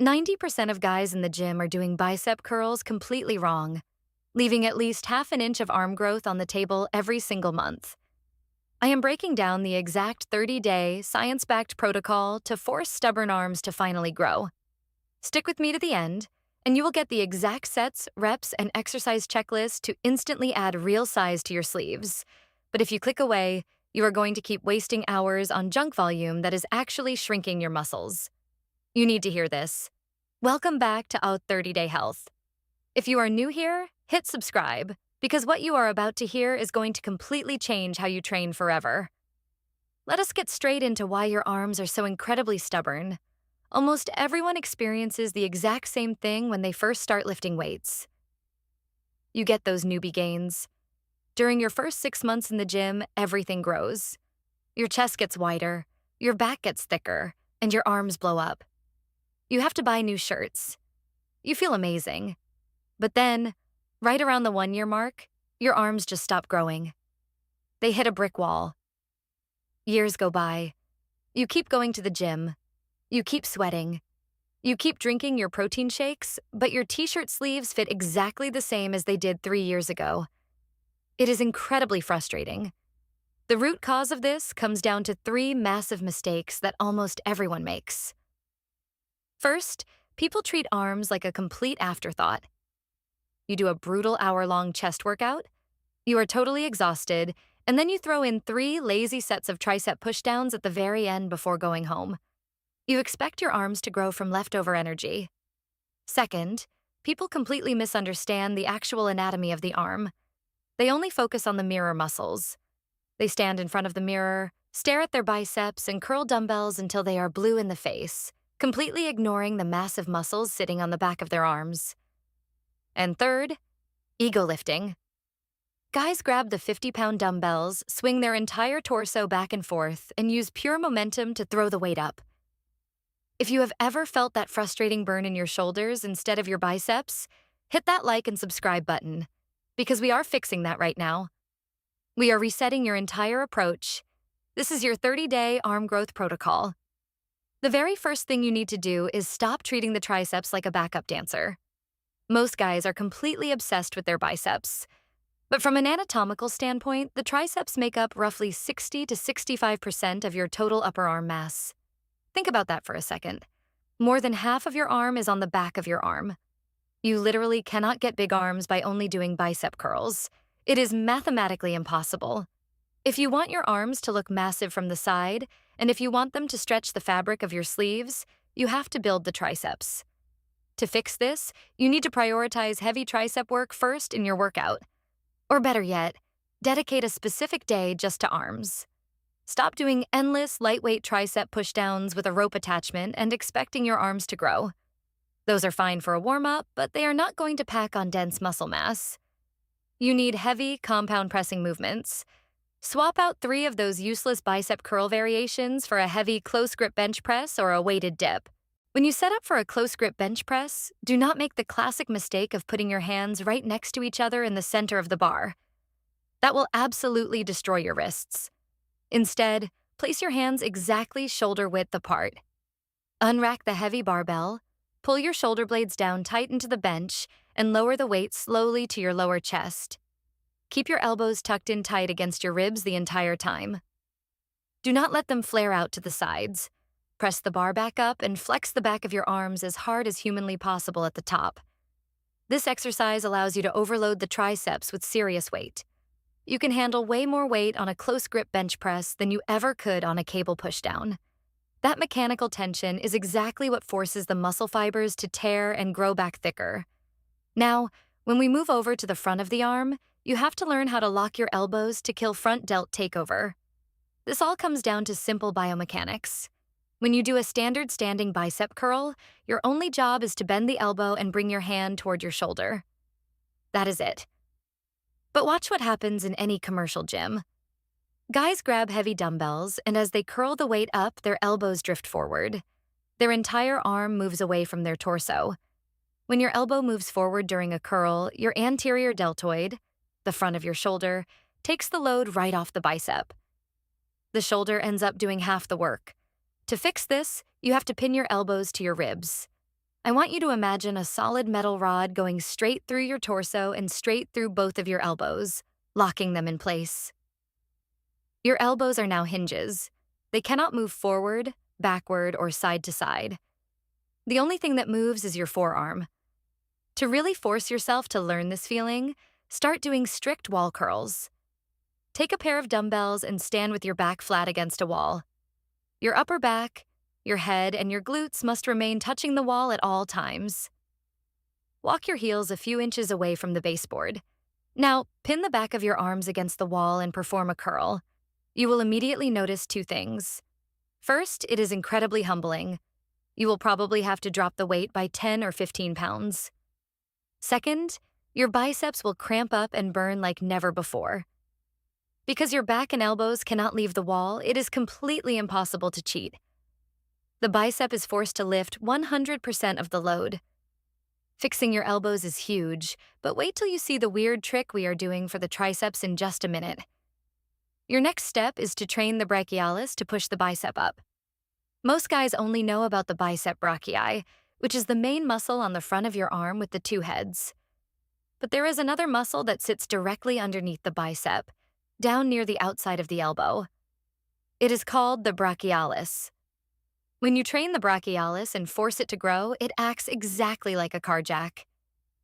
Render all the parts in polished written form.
90% of guys in the gym are doing bicep curls completely wrong, leaving at least half an inch of arm growth on the table every single month. I am breaking down the exact 30-day, science-backed protocol to force stubborn arms to finally grow. Stick with me to the end, and you will get the exact sets, reps, and exercise checklist to instantly add real size to your sleeves. But if you click away, you are going to keep wasting hours on junk volume that is actually shrinking your muscles. You need to hear this. Welcome back to Out 30-Day Health. If you are new here, hit subscribe, because what you are about to hear is going to completely change how you train forever. Let us get straight into why your arms are so incredibly stubborn. Almost everyone experiences the exact same thing when they first start lifting weights. You get those newbie gains. During your first 6 months in the gym, everything grows. Your chest gets wider, your back gets thicker, and your arms blow up. You have to buy new shirts. You feel amazing. But then, right around the 1-year mark, your arms just stop growing. They hit a brick wall. Years go by. You keep going to the gym. You keep sweating. You keep drinking your protein shakes, but your t-shirt sleeves fit exactly the same as they did 3 years ago. It is incredibly frustrating. The root cause of this comes down to 3 massive mistakes that almost everyone makes. First, people treat arms like a complete afterthought. You do a brutal hour-long chest workout, you are totally exhausted, and then you throw in 3 lazy sets of tricep pushdowns at the very end before going home. You expect your arms to grow from leftover energy. Second, people completely misunderstand the actual anatomy of the arm. They only focus on the mirror muscles. They stand in front of the mirror, stare at their biceps, and curl dumbbells until they are blue in the face, completely ignoring the massive muscles sitting on the back of their arms. And third, ego lifting. Guys grab the 50-pound dumbbells, swing their entire torso back and forth, and use pure momentum to throw the weight up. If you have ever felt that frustrating burn in your shoulders instead of your biceps, hit that like and subscribe button, because we are fixing that right now. We are resetting your entire approach. This is your 30-day arm growth protocol. The very first thing you need to do is stop treating the triceps like a backup dancer. Most guys are completely obsessed with their biceps. But from an anatomical standpoint, the triceps make up roughly 60 to 65% of your total upper arm mass. Think about that for a second. More than half of your arm is on the back of your arm. You literally cannot get big arms by only doing bicep curls. It is mathematically impossible. If you want your arms to look massive from the side, and if you want them to stretch the fabric of your sleeves, you have to build the triceps. To fix this, you need to prioritize heavy tricep work first in your workout. Or better yet, dedicate a specific day just to arms. Stop doing endless, lightweight tricep pushdowns with a rope attachment and expecting your arms to grow. Those are fine for a warm-up, but they are not going to pack on dense muscle mass. You need heavy, compound pressing movements. Swap out 3 of those useless bicep curl variations for a heavy close-grip bench press or a weighted dip. When you set up for a close-grip bench press, do not make the classic mistake of putting your hands right next to each other in the center of the bar. That will absolutely destroy your wrists. Instead, place your hands exactly shoulder width apart. Unrack the heavy barbell, pull your shoulder blades down tight into the bench, and lower the weight slowly to your lower chest. Keep your elbows tucked in tight against your ribs the entire time. Do not let them flare out to the sides. Press the bar back up and flex the back of your arms as hard as humanly possible at the top. This exercise allows you to overload the triceps with serious weight. You can handle way more weight on a close-grip bench press than you ever could on a cable pushdown. That mechanical tension is exactly what forces the muscle fibers to tear and grow back thicker. Now, when we move over to the front of the arm, you have to learn how to lock your elbows to kill front delt takeover. This all comes down to simple biomechanics. When you do a standard standing bicep curl, your only job is to bend the elbow and bring your hand toward your shoulder. That is it. But watch what happens in any commercial gym. Guys grab heavy dumbbells, and as they curl the weight up, their elbows drift forward. Their entire arm moves away from their torso. When your elbow moves forward during a curl, your anterior deltoid, the front of your shoulder, takes the load right off the bicep. The shoulder ends up doing half the work. To fix this, you have to pin your elbows to your ribs. I want you to imagine a solid metal rod going straight through your torso and straight through both of your elbows, locking them in place. Your elbows are now hinges. They cannot move forward, backward, or side to side. The only thing that moves is your forearm. To really force yourself to learn this feeling, start doing strict wall curls. Take a pair of dumbbells and stand with your back flat against a wall. Your upper back, your head, and your glutes must remain touching the wall at all times. Walk your heels a few inches away from the baseboard. Now, pin the back of your arms against the wall and perform a curl. You will immediately notice two things. First, it is incredibly humbling. You will probably have to drop the weight by 10 or 15 pounds. Second, your biceps will cramp up and burn like never before. Because your back and elbows cannot leave the wall, it is completely impossible to cheat. The bicep is forced to lift 100% of the load. Fixing your elbows is huge, but wait till you see the weird trick we are doing for the triceps in just a minute. Your next step is to train the brachialis to push the bicep up. Most guys only know about the bicep brachii, which is the main muscle on the front of your arm with the two heads. But there is another muscle that sits directly underneath the bicep, down near the outside of the elbow. It is called the brachialis. When you train the brachialis and force it to grow, it acts exactly like a car jack.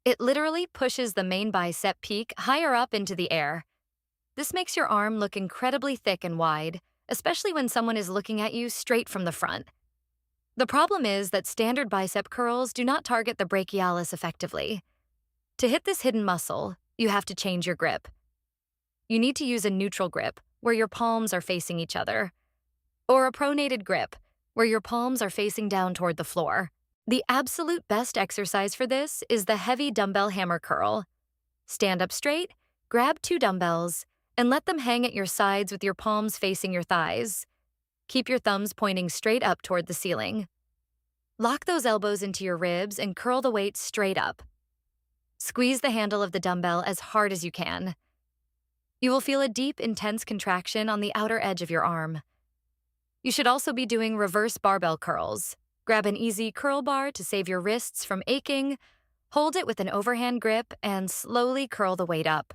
It literally pushes the main bicep peak higher up into the air. This makes your arm look incredibly thick and wide, especially when someone is looking at you straight from the front. The problem is that standard bicep curls do not target the brachialis effectively. To hit this hidden muscle, you have to change your grip. You need to use a neutral grip, where your palms are facing each other, or a pronated grip, where your palms are facing down toward the floor. The absolute best exercise for this is the heavy dumbbell hammer curl. Stand up straight, grab two dumbbells, and let them hang at your sides with your palms facing your thighs. Keep your thumbs pointing straight up toward the ceiling. Lock those elbows into your ribs and curl the weight straight up. Squeeze the handle of the dumbbell as hard as you can. You will feel a deep, intense contraction on the outer edge of your arm. You should also be doing reverse barbell curls. Grab an easy curl bar to save your wrists from aching, hold it with an overhand grip, and slowly curl the weight up.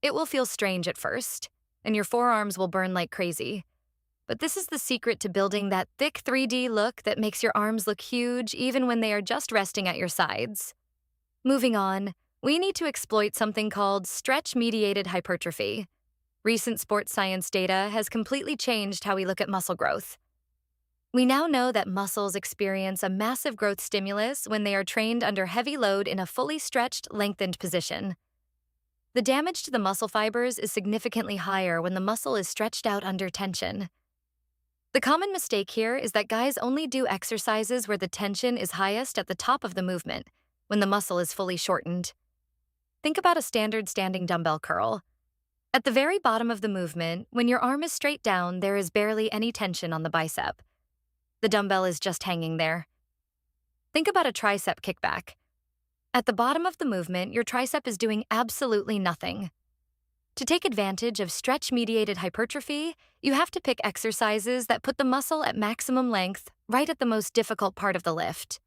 It will feel strange at first, and your forearms will burn like crazy. But this is the secret to building that thick 3D look that makes your arms look huge even when they are just resting at your sides. Moving on, we need to exploit something called stretch-mediated hypertrophy. Recent sports science data has completely changed how we look at muscle growth. We now know that muscles experience a massive growth stimulus when they are trained under heavy load in a fully stretched, lengthened position. The damage to the muscle fibers is significantly higher when the muscle is stretched out under tension. The common mistake here is that guys only do exercises where the tension is highest at the top of the movement, when the muscle is fully shortened. Think about a standard standing dumbbell curl. At the very bottom of the movement, when your arm is straight down, there is barely any tension on the bicep. The dumbbell is just hanging there. Think about a tricep kickback. At the bottom of the movement, your tricep is doing absolutely nothing. To take advantage of stretch-mediated hypertrophy, you have to pick exercises that put the muscle at maximum length right at the most difficult part of the lift.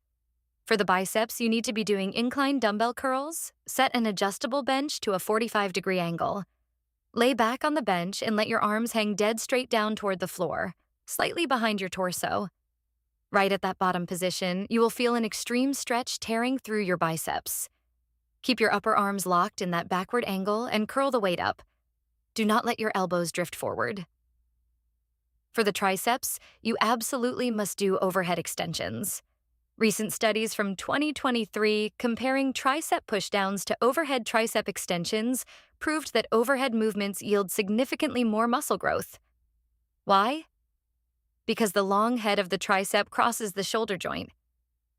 For the biceps, you need to be doing incline dumbbell curls, set an adjustable bench to a 45-degree angle. Lay back on the bench and let your arms hang dead straight down toward the floor, slightly behind your torso. Right at that bottom position, you will feel an extreme stretch tearing through your biceps. Keep your upper arms locked in that backward angle and curl the weight up. Do not let your elbows drift forward. For the triceps, you absolutely must do overhead extensions. Recent studies from 2023 comparing tricep pushdowns to overhead tricep extensions proved that overhead movements yield significantly more muscle growth. Why? Because the long head of the tricep crosses the shoulder joint.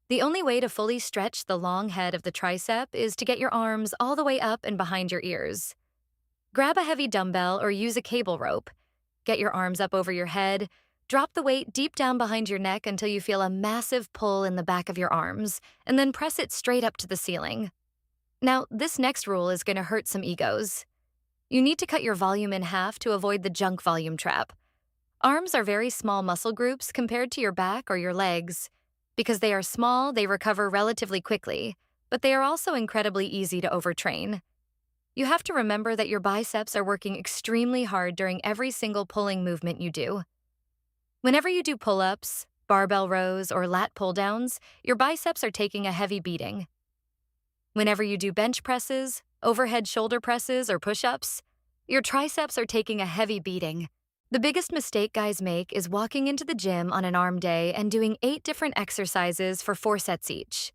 The only way to fully stretch the long head of the tricep is to get your arms all the way up and behind your ears. Grab a heavy dumbbell or use a cable rope. Get your arms up over your head. Drop the weight deep down behind your neck until you feel a massive pull in the back of your arms, and then press it straight up to the ceiling. Now, this next rule is going to hurt some egos. You need to cut your volume in half to avoid the junk volume trap. Arms are very small muscle groups compared to your back or your legs. Because they are small, they recover relatively quickly, but they are also incredibly easy to overtrain. You have to remember that your biceps are working extremely hard during every single pulling movement you do. Whenever you do pull-ups, barbell rows, or lat pull-downs, your biceps are taking a heavy beating. Whenever you do bench presses, overhead shoulder presses, or push-ups, your triceps are taking a heavy beating. The biggest mistake guys make is walking into the gym on an arm day and doing 8 different exercises for 4 sets each.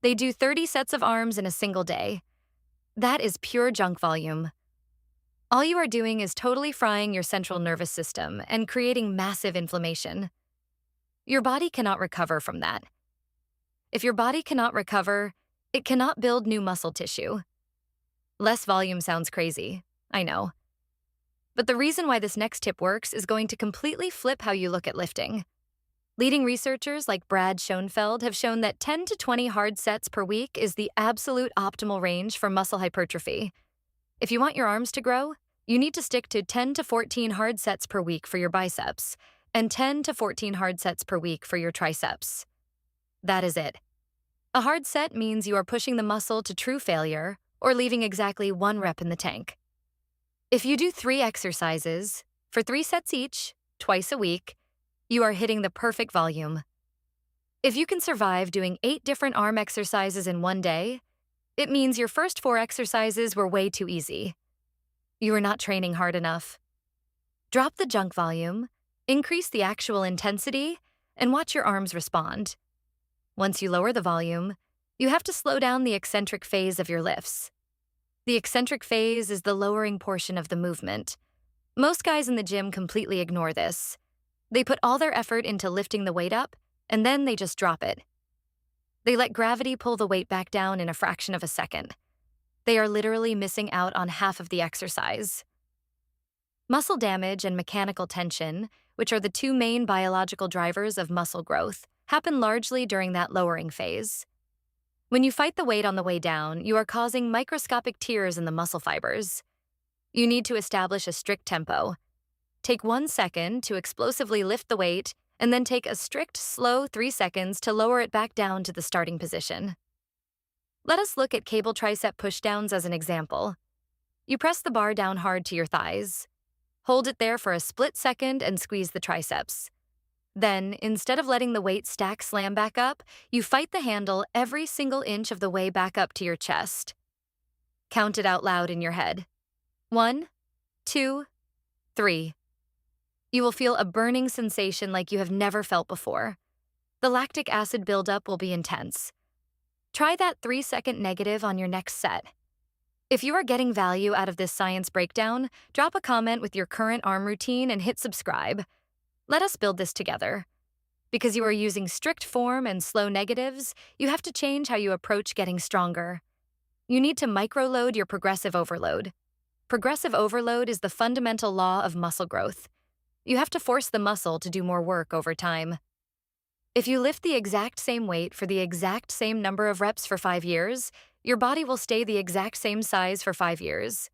They do 30 sets of arms in a single day. That is pure junk volume. All you are doing is totally frying your central nervous system and creating massive inflammation. Your body cannot recover from that. If your body cannot recover, it cannot build new muscle tissue. Less volume sounds crazy, I know. But the reason why this next tip works is going to completely flip how you look at lifting. Leading researchers like Brad Schoenfeld have shown that 10 to 20 hard sets per week is the absolute optimal range for muscle hypertrophy. If you want your arms to grow, you need to stick to 10 to 14 hard sets per week for your biceps, and 10 to 14 hard sets per week for your triceps. That is it. A hard set means you are pushing the muscle to true failure or leaving exactly 1 rep in the tank. If you do 3 exercises, for 3 sets each, twice a week, you are hitting the perfect volume. If you can survive doing 8 different arm exercises in one day, it means your first 4 exercises were way too easy. You are not training hard enough. Drop the junk volume, increase the actual intensity, and watch your arms respond. Once you lower the volume, you have to slow down the eccentric phase of your lifts. The eccentric phase is the lowering portion of the movement. Most guys in the gym completely ignore this. They put all their effort into lifting the weight up, and then they just drop it. They let gravity pull the weight back down in a fraction of a second. They are literally missing out on half of the exercise. Muscle damage and mechanical tension, which are the 2 main biological drivers of muscle growth, happen largely during that lowering phase. When you fight the weight on the way down, you are causing microscopic tears in the muscle fibers. You need to establish a strict tempo. Take 1 second to explosively lift the weight, and then take a strict, slow 3 seconds to lower it back down to the starting position. Let us look at cable tricep pushdowns as an example. You press the bar down hard to your thighs. Hold it there for a split second and squeeze the triceps. Then, instead of letting the weight stack slam back up, you fight the handle every single inch of the way back up to your chest. Count it out loud in your head. 1, 2, 3. You will feel a burning sensation like you have never felt before. The lactic acid buildup will be intense. Try that 3-second negative on your next set. If you are getting value out of this science breakdown, drop a comment with your current arm routine and hit subscribe. Let us build this together. Because you are using strict form and slow negatives, you have to change how you approach getting stronger. You need to microload your progressive overload. Progressive overload is the fundamental law of muscle growth. You have to force the muscle to do more work over time. If you lift the exact same weight for the exact same number of reps for 5 years, your body will stay the exact same size for 5 years.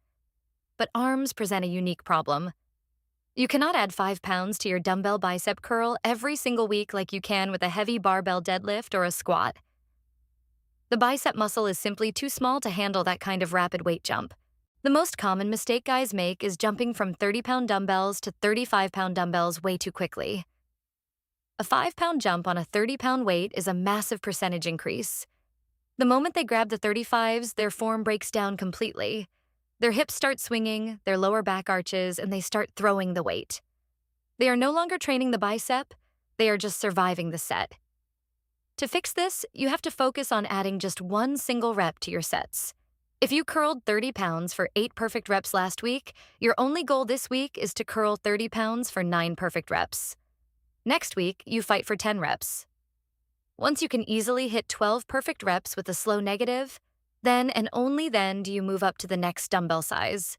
But arms present a unique problem. You cannot add 5 pounds to your dumbbell bicep curl every single week like you can with a heavy barbell deadlift or a squat. The bicep muscle is simply too small to handle that kind of rapid weight jump. The most common mistake guys make is jumping from 30-pound dumbbells to 35-pound dumbbells way too quickly. A 5-pound jump on a 30-pound weight is a massive percentage increase. The moment they grab the 35s, their form breaks down completely. Their hips start swinging, their lower back arches, and they start throwing the weight. They are no longer training the bicep, they are just surviving the set. To fix this, you have to focus on adding just 1 single rep to your sets. If you curled 30 pounds for 8 perfect reps last week, your only goal this week is to curl 30 pounds for 9 perfect reps. Next week, you fight for 10 reps. Once you can easily hit 12 perfect reps with a slow negative, then and only then do you move up to the next dumbbell size.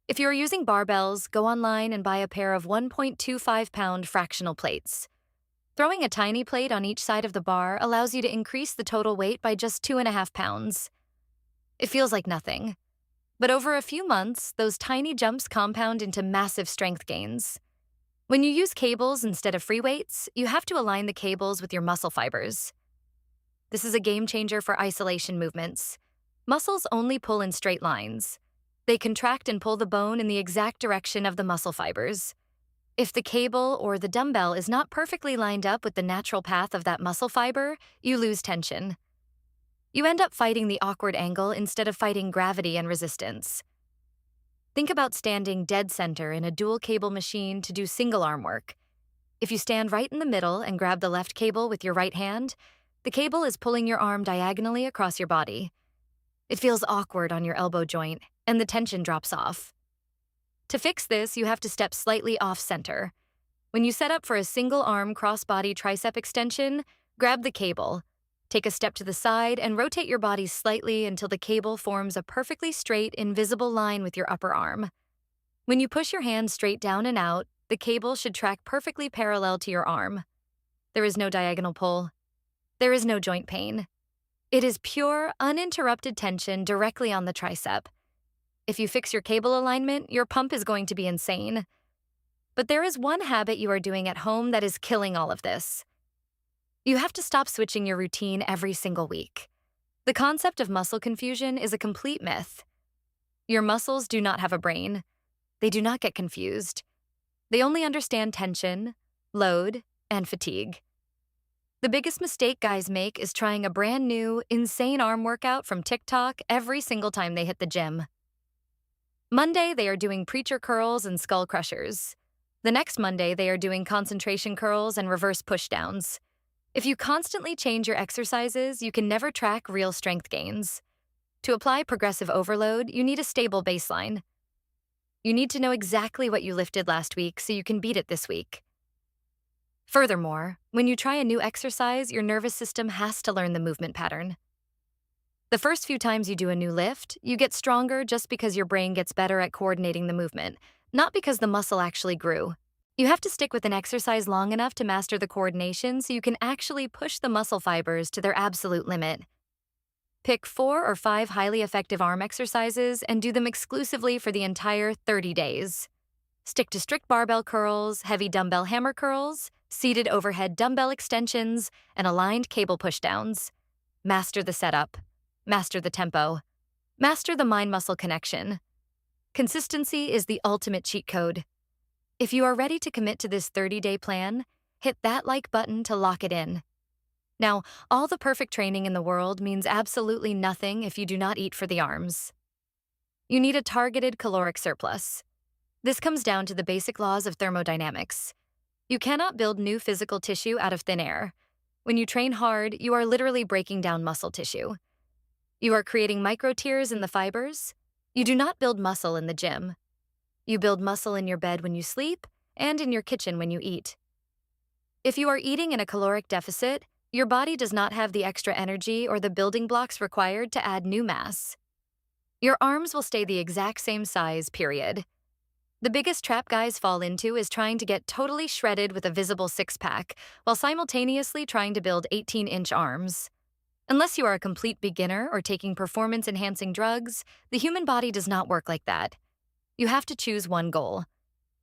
If you are using barbells, go online and buy a pair of 1.25-pound fractional plates. Throwing a tiny plate on each side of the bar allows you to increase the total weight by just 2.5 pounds. It feels like nothing. But over a few months, those tiny jumps compound into massive strength gains. When you use cables instead of free weights, you have to align the cables with your muscle fibers. This is a game changer for isolation movements. Muscles only pull in straight lines. They contract and pull the bone in the exact direction of the muscle fibers. If the cable or the dumbbell is not perfectly lined up with the natural path of that muscle fiber, you lose tension. You end up fighting the awkward angle instead of fighting gravity and resistance. Think about standing dead center in a dual cable machine to do single arm work. If you stand right in the middle and grab the left cable with your right hand, the cable is pulling your arm diagonally across your body. It feels awkward on your elbow joint, and the tension drops off. To fix this, you have to step slightly off center. When you set up for a single arm cross-body tricep extension, grab the cable. Take a step to the side and rotate your body slightly until the cable forms a perfectly straight, invisible line with your upper arm. When you push your hand straight down and out, the cable should track perfectly parallel to your arm. There is no diagonal pull. There is no joint pain. It is pure, uninterrupted tension directly on the tricep. If you fix your cable alignment, your pump is going to be insane. But there is one habit you are doing at home that is killing all of this. You have to stop switching your routine every single week. The concept of muscle confusion is a complete myth. Your muscles do not have a brain. They do not get confused. They only understand tension, load, and fatigue. The biggest mistake guys make is trying a brand new, insane arm workout from TikTok every single time they hit the gym. Monday, they are doing preacher curls and skull crushers. The next Monday, they are doing concentration curls and reverse pushdowns. If you constantly change your exercises, you can never track real strength gains. To apply progressive overload, you need a stable baseline. You need to know exactly what you lifted last week so you can beat it this week. Furthermore, when you try a new exercise, your nervous system has to learn the movement pattern. The first few times you do a new lift, you get stronger just because your brain gets better at coordinating the movement, not because the muscle actually grew. You have to stick with an exercise long enough to master the coordination so you can actually push the muscle fibers to their absolute limit. Pick 4 or 5 highly effective arm exercises and do them exclusively for the entire 30 days. Stick to strict barbell curls, heavy dumbbell hammer curls, seated overhead dumbbell extensions, and aligned cable pushdowns. Master the setup. Master the tempo. Master the mind-muscle connection. Consistency is the ultimate cheat code. If you are ready to commit to this 30-day plan, hit that like button to lock it in. Now, all the perfect training in the world means absolutely nothing if you do not eat for the arms. You need a targeted caloric surplus. This comes down to the basic laws of thermodynamics. You cannot build new physical tissue out of thin air. When you train hard, you are literally breaking down muscle tissue. You are creating micro tears in the fibers. You do not build muscle in the gym. You build muscle in your bed when you sleep and in your kitchen when you eat. If you are eating in a caloric deficit, your body does not have the extra energy or the building blocks required to add new mass. Your arms will stay the exact same size, period. The biggest trap guys fall into is trying to get totally shredded with a visible six-pack while simultaneously trying to build 18-inch arms. Unless you are a complete beginner or taking performance-enhancing drugs, the human body does not work like that. You have to choose one goal.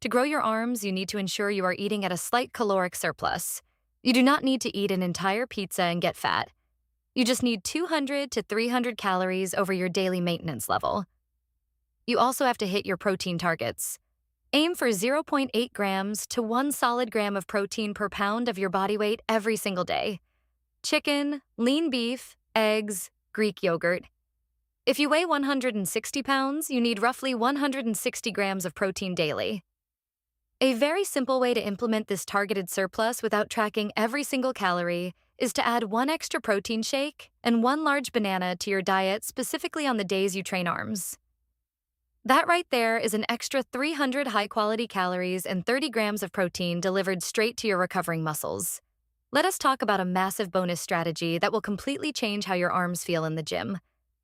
To grow your arms, you need to ensure you are eating at a slight caloric surplus. You do not need to eat an entire pizza and get fat. You just need 200 to 300 calories over your daily maintenance level. You also have to hit your protein targets. Aim for 0.8 grams to 1 solid gram of protein per pound of your body weight every single day. Chicken, lean beef, eggs, Greek yogurt. If you weigh 160 pounds, you need roughly 160 grams of protein daily. A very simple way to implement this targeted surplus without tracking every single calorie is to add 1 extra protein shake and 1 large banana to your diet specifically on the days you train arms. That right there is an extra 300 high-quality calories and 30 grams of protein delivered straight to your recovering muscles. Let us talk about a massive bonus strategy that will completely change how your arms feel in the gym.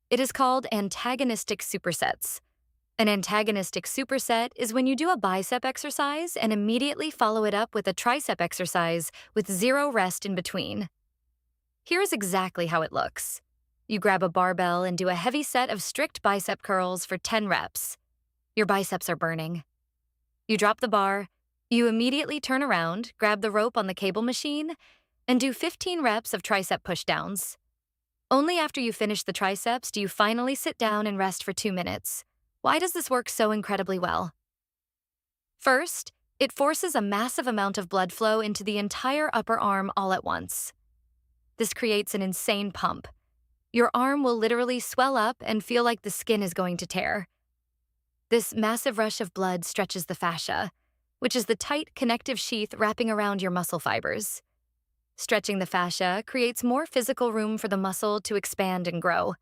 It is called antagonistic supersets. An antagonistic superset is when you do a bicep exercise and immediately follow it up with a tricep exercise with 0 rest in between. Here is exactly how it looks. You grab a barbell and do a heavy set of strict bicep curls for 10 reps. Your biceps are burning. You drop the bar, You immediately turn around, grab the rope on the cable machine, and do 15 reps of tricep pushdowns. Only after you finish the triceps do you finally sit down and rest for 2 minutes. Why does this work so incredibly well? First, it forces a massive amount of blood flow into the entire upper arm all at once. This creates an insane pump. Your arm will literally swell up and feel like the skin is going to tear. This massive rush of blood stretches the fascia, which is the tight connective sheath wrapping around your muscle fibers. Stretching the fascia creates more physical room for the muscle to expand and grow.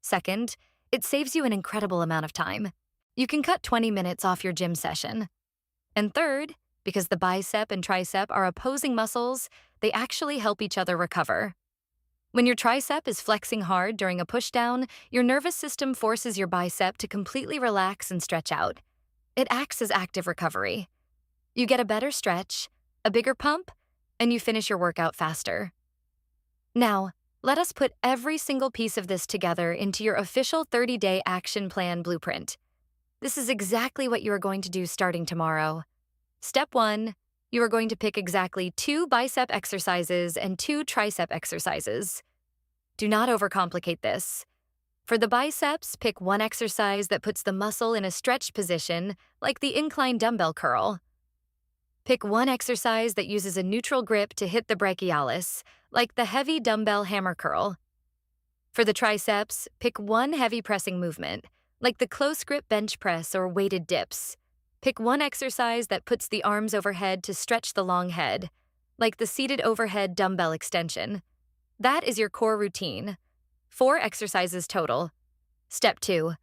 Second, it saves you an incredible amount of time. You can cut 20 minutes off your gym session. And third, because the bicep and tricep are opposing muscles, they actually help each other recover. When your tricep is flexing hard during a pushdown, your nervous system forces your bicep to completely relax and stretch out. It acts as active recovery. You get a better stretch, a bigger pump, and you finish your workout faster. Now, let us put every single piece of this together into your official 30-day action plan blueprint. This is exactly what you are going to do starting tomorrow. Step 1, you are going to pick exactly 2 bicep exercises and 2 tricep exercises. Do not overcomplicate this. For the biceps, pick one exercise that puts the muscle in a stretched position, like the incline dumbbell curl. Pick one exercise that uses a neutral grip to hit the brachialis, like the heavy dumbbell hammer curl. For the triceps, pick one heavy pressing movement, like the close grip bench press or weighted dips. Pick one exercise that puts the arms overhead to stretch the long head, like the seated overhead dumbbell extension. That is your core routine. 4 exercises total. Step 2.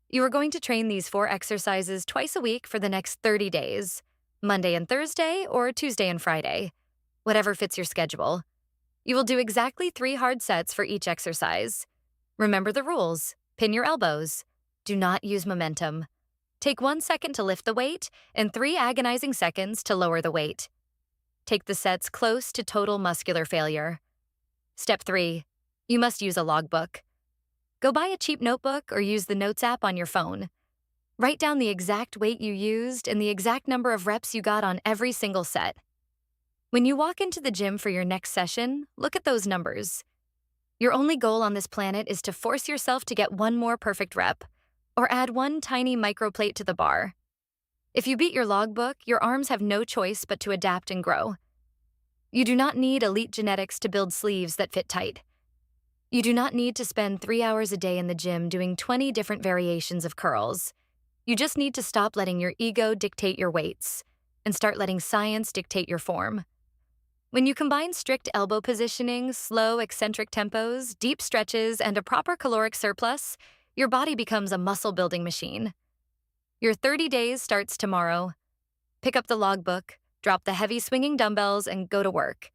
You are going to train these 4 exercises twice a week for the next 30 days, Monday and Thursday or Tuesday and Friday, whatever fits your schedule. You will do exactly 3 hard sets for each exercise. Remember the rules. Pin your elbows. Do not use momentum. Take 1 second to lift the weight and 3 agonizing seconds to lower the weight. Take the sets close to total muscular failure. Step 3. You must use a logbook. Go buy a cheap notebook or use the Notes app on your phone. Write down the exact weight you used and the exact number of reps you got on every single set. When you walk into the gym for your next session, look at those numbers. Your only goal on this planet is to force yourself to get 1 more perfect rep, or add 1 tiny microplate to the bar. If you beat your logbook, your arms have no choice but to adapt and grow. You do not need elite genetics to build sleeves that fit tight. You do not need to spend 3 hours a day in the gym doing 20 different variations of curls. You just need to stop letting your ego dictate your weights and start letting science dictate your form. When you combine strict elbow positioning, slow, eccentric tempos, deep stretches, and a proper caloric surplus, your body becomes a muscle-building machine. Your 30 days starts tomorrow. Pick up the logbook, drop the heavy swinging dumbbells, and go to work.